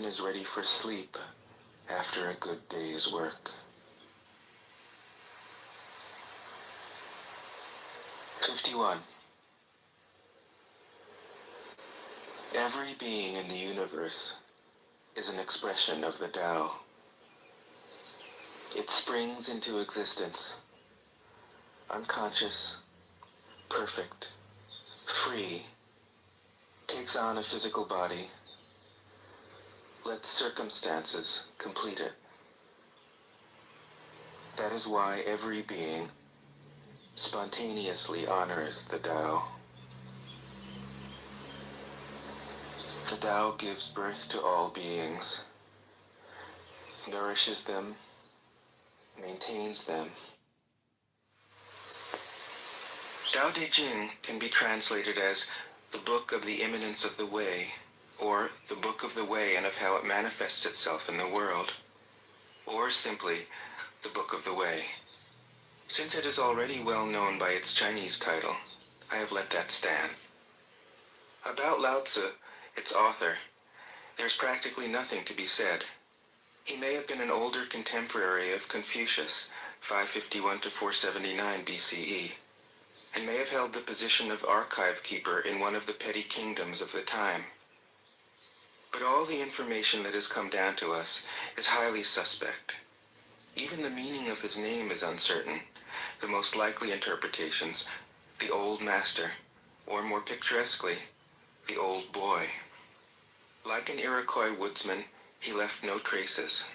is ready for sleep after a good day's work. 51. Every being in the universe is an expression of the Tao. It springs into existence, unconscious, perfect, free, takes on a physical body, lets circumstances complete it. That is why every being spontaneously honors the Tao. The Tao gives birth to all beings, nourishes them, maintains them. Tao Te Ching can be translated as the Book of the Immanence of the Way, or the Book of the Way and of how it manifests itself in the world, or simply the Book of the Way. Since it is already well known by its Chinese title, I have let that stand. About Lao Tzu, its author, there's practically nothing to be said. He may have been an older contemporary of Confucius, 551 to 479 BCE, and may have held the position of archive keeper in one of the petty kingdoms of the time. But all the information that has come down to us is highly suspect. Even the meaning of his name is uncertain. The most likely interpretations, the Old Master, or more picturesquely, the Old Boy. Like an Iroquois woodsman, he left no traces.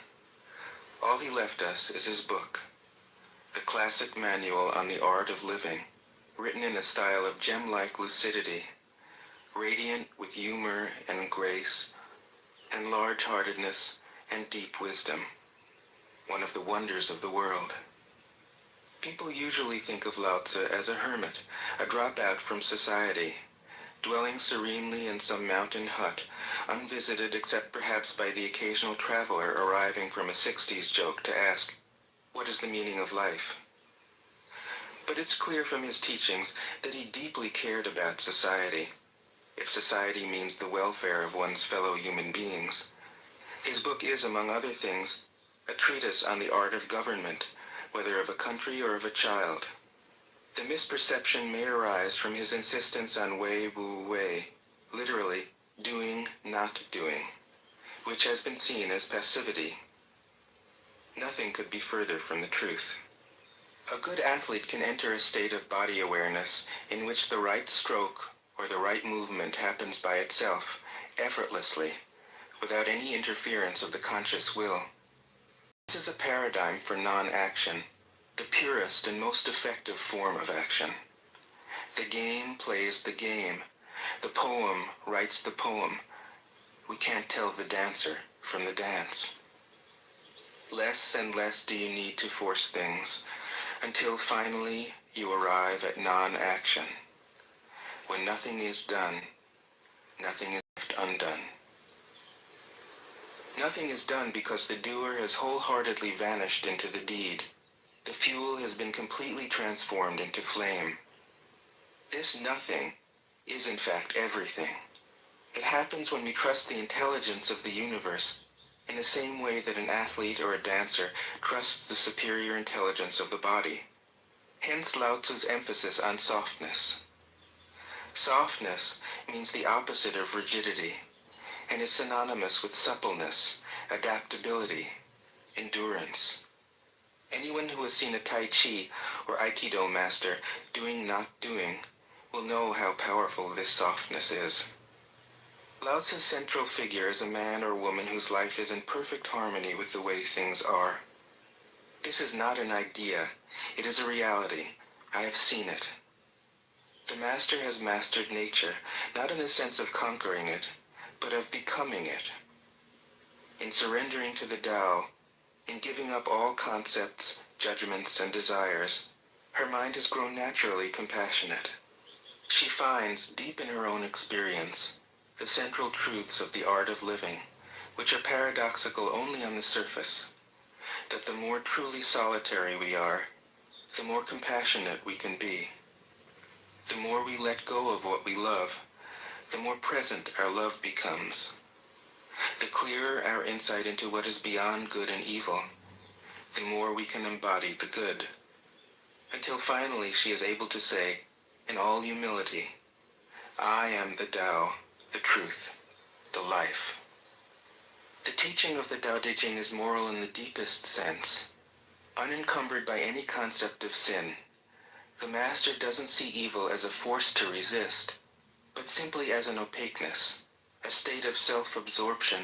All he left us is his book, the classic manual on the art of living, written in a style of gem-like lucidity, radiant with humor and grace, and large-heartedness and deep wisdom, one of the wonders of the world. People usually think of Lao Tzu as a hermit, a dropout from society, dwelling serenely in some mountain hut, unvisited except perhaps by the occasional traveler arriving from a 60s joke to ask, "What is the meaning of life?" But it's clear from his teachings that he deeply cared about society, if society means the welfare of one's fellow human beings. His book is, among other things, a treatise on the art of government, whether of a country or of a child. The misperception may arise from his insistence on wei wu wei, literally, doing, not doing, which has been seen as passivity. Nothing could be further from the truth. A good athlete can enter a state of body awareness in which the right stroke or the right movement happens by itself, effortlessly, without any interference of the conscious will. This is a paradigm for non-action, the purest and most effective form of action. The game plays the game. The poem writes the poem. We can't tell the dancer from the dance. Less and less do you need to force things, until finally you arrive at non-action. When nothing is done, nothing is left undone. Nothing is done because the doer has wholeheartedly vanished into the deed. The fuel has been completely transformed into flame. This nothing is in fact everything. It happens when we trust the intelligence of the universe, in the same way that an athlete or a dancer trusts the superior intelligence of the body. Hence Lao Tzu's emphasis on softness. Softness means the opposite of rigidity, and is synonymous with suppleness, adaptability, endurance. Anyone who has seen a Tai Chi or Aikido master doing not doing will know how powerful this softness is. Lao Tzu's central figure is a man or woman whose life is in perfect harmony with the way things are. This is not an idea, it is a reality. I have seen it. The master has mastered nature, not in the sense of conquering it, but of becoming it. In surrendering to the Tao, in giving up all concepts, judgments, and desires, her mind has grown naturally compassionate. She finds, deep in her own experience, the central truths of the art of living, which are paradoxical only on the surface, that the more truly solitary we are, the more compassionate we can be. The more we let go of what we love, the more present our love becomes. The clearer our insight into what is beyond good and evil, the more we can embody the good, until finally she is able to say, in all humility, I am the Tao, the truth, the life. The teaching of the Tao Te Ching is moral in the deepest sense. Unencumbered by any concept of sin, the Master doesn't see evil as a force to resist, but simply as an opaqueness, a state of self-absorption,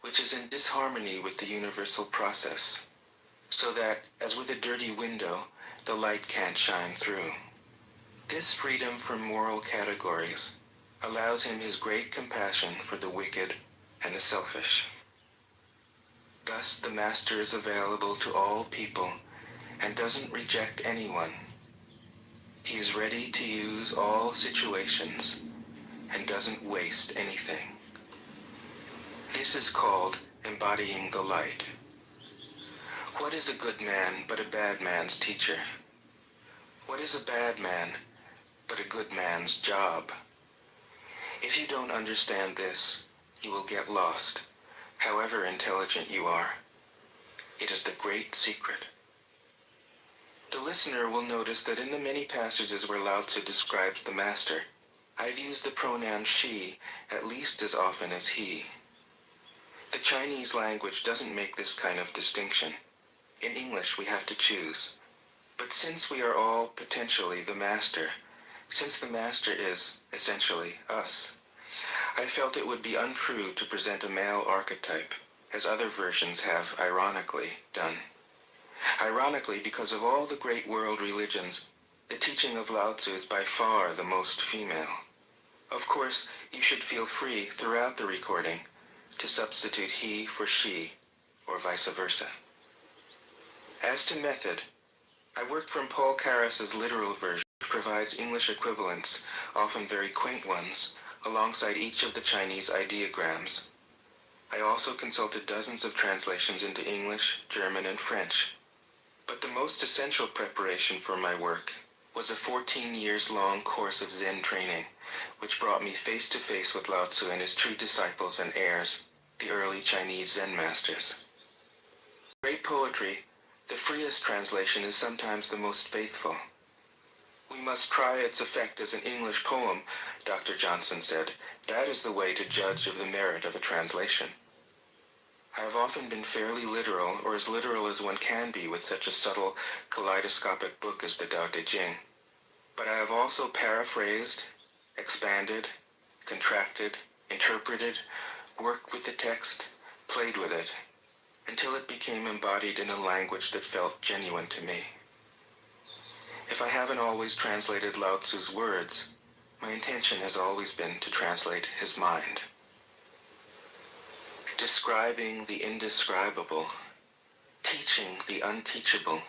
which is in disharmony with the universal process, so that, as with a dirty window, the light can't shine through. This freedom from moral categories allows him his great compassion for the wicked and the selfish. Thus, the Master is available to all people and doesn't reject anyone. He is ready to use all situations and doesn't waste anything. This is called embodying the light. What is a good man but a bad man's teacher? What is a bad man but a good man's job? If you don't understand this, you will get lost, however intelligent you are. It is the great secret. The listener will notice that in the many passages where Lao Tzu describes the Master, I've used the pronoun she at least as often as he. The Chinese language doesn't make this kind of distinction. In English, we have to choose. But since we are all potentially the Master, since the Master is, essentially, us, I felt it would be untrue to present a male archetype, as other versions have, ironically, done. Ironically, because of all the great world religions, the teaching of Lao Tzu is by far the most female. Of course, you should feel free throughout the recording to substitute he for she, or vice versa. As to method, I worked from Paul Carus's literal version, which provides English equivalents, often very quaint ones, alongside each of the Chinese ideograms. I also consulted dozens of translations into English, German, and French. But the most essential preparation for my work was a 14 years long course of Zen training, which brought me face to face with Lao Tzu and his true disciples and heirs, the early Chinese Zen masters. Great poetry, the freest translation is sometimes the most faithful. We must try its effect as an English poem, Dr. Johnson said. That is the way to judge of the merit of a translation. I have often been fairly literal, or as literal as one can be with such a subtle, kaleidoscopic book as the Tao Te Ching. But I have also paraphrased, expanded, contracted, interpreted, worked with the text, played with it, until it became embodied in a language that felt genuine to me. If I haven't always translated Lao Tzu's words, my intention has always been to translate his mind. Describing the indescribable, teaching the unteachable,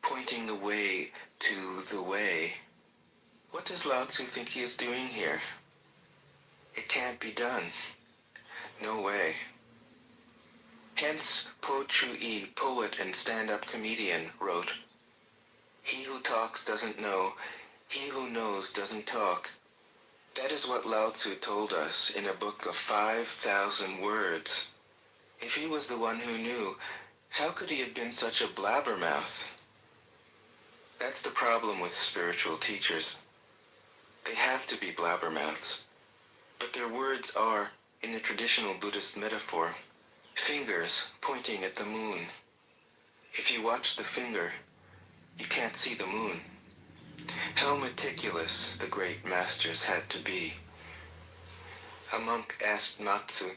pointing the way to the way. What does Lao Tzu think he is doing here? It can't be done. No way. Hence, Po Chu-yi, poet and stand-up comedian, wrote, "He who talks doesn't know, he who knows doesn't talk." That is what Lao Tzu told us in a book of 5,000 words. If he was the one who knew, how could he have been such a blabbermouth? That's the problem with spiritual teachers. They have to be blabbermouths. But their words are, in the traditional Buddhist metaphor, fingers pointing at the moon. If you watch the finger, you can't see the moon. How meticulous the great masters had to be. A monk asked Matsu,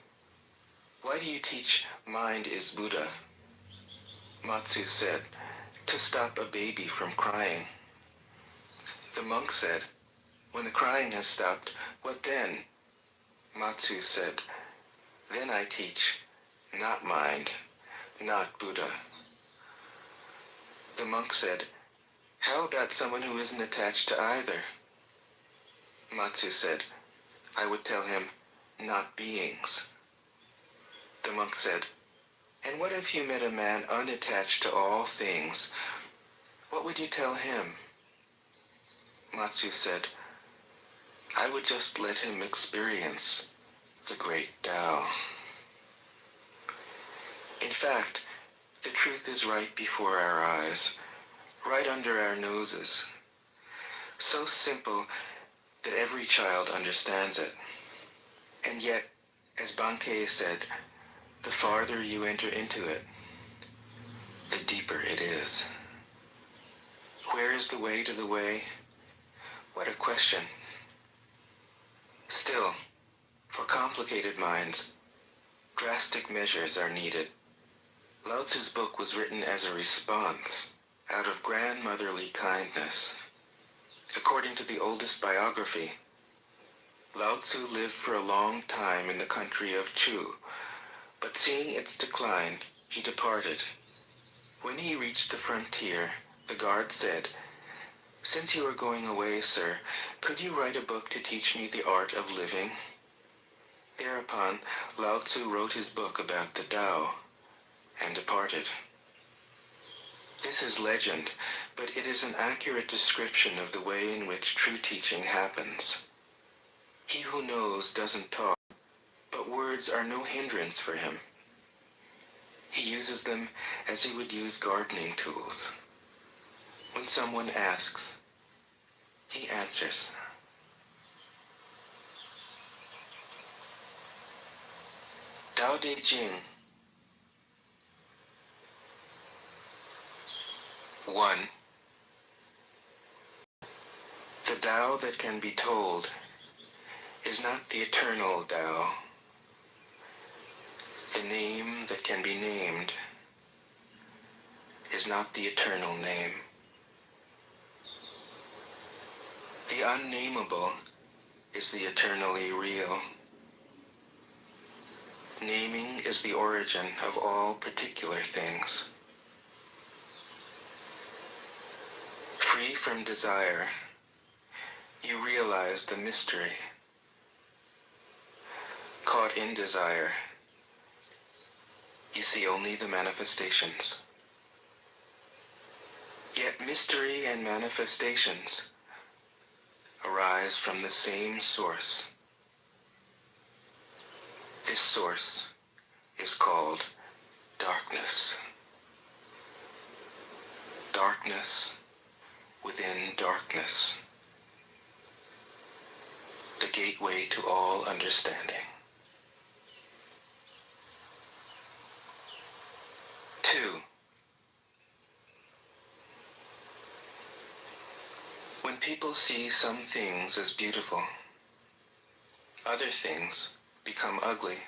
"Why do you teach mind is Buddha?" Matsu said, "To stop a baby from crying." The monk said, "When the crying has stopped, what then?" Matsu said, "Then I teach, not mind, not Buddha." The monk said, "How about someone who isn't attached to either?" Matsu said, "I would tell him, not beings." The monk said, "And what if you met a man unattached to all things? What would you tell him?" Matsu said, "I would just let him experience the great Tao." fact, the truth is right before our eyes, right under our noses. So simple that every child understands it. And yet, as Bankei said, the farther you enter into it, the deeper it is. Where is the way to the way? What a question. Still, for complicated minds, drastic measures are needed. Lao Tzu's book was written as a response, out of grandmotherly kindness. According to the oldest biography, Lao Tzu lived for a long time in the country of Chu, but seeing its decline, he departed. When he reached the frontier, the guard said, "Since you are going away, sir, could you write a book to teach me the art of living?" Thereupon, Lao Tzu wrote his book about the Tao, and departed. This is legend, but it is an accurate description of the way in which true teaching happens. He who knows doesn't talk, but words are no hindrance for him. He uses them as he would use gardening tools. When someone asks, he answers. Tao De Jing 1. The Tao that can be told is not the eternal Tao. The name that can be named is not the eternal name. The unnameable is the eternally real. Naming is the origin of all particular things. Free from desire, you realize the mystery. Caught in desire, you see only the manifestations. Yet mystery and manifestations arise from the same source. This source is called darkness. Darkness within darkness. The gateway to all understanding. 2. When people see some things as beautiful, other things become ugly.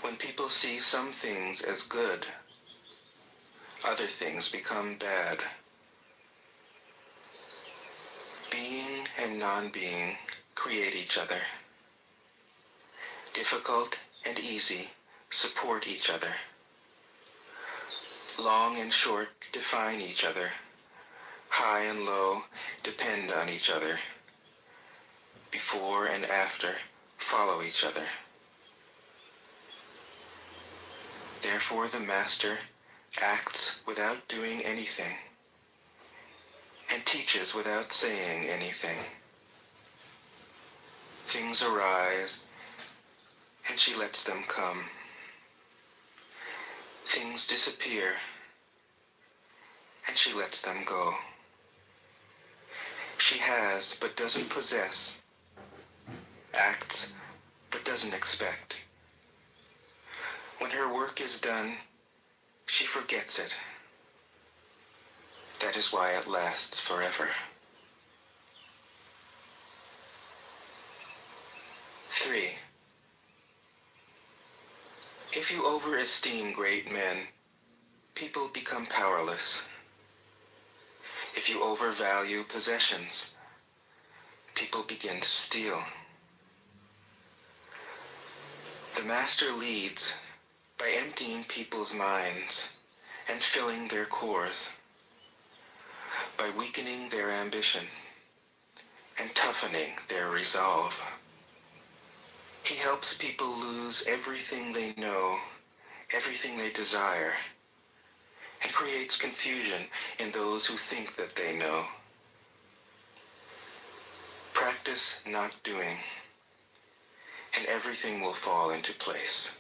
When people see some things as good, other things become bad. Being and non-being create each other. Difficult and easy support each other. Long and short define each other. High and low depend on each other. Before and after follow each other. Therefore the master acts without doing anything and teaches without saying anything. Things arise and she lets them come. Things disappear and she lets them go. She has but doesn't possess, acts but doesn't expect. When her work is done, she forgets it. That is why it lasts forever. 3. If you overesteem great men, people become powerless. If you overvalue possessions, people begin to steal. The master leads by emptying people's minds and filling their cores, by weakening their ambition and toughening their resolve. He helps people lose everything they know, everything they desire, and creates confusion in those who think that they know. Practice not doing, and everything will fall into place.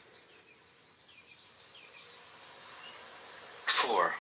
4.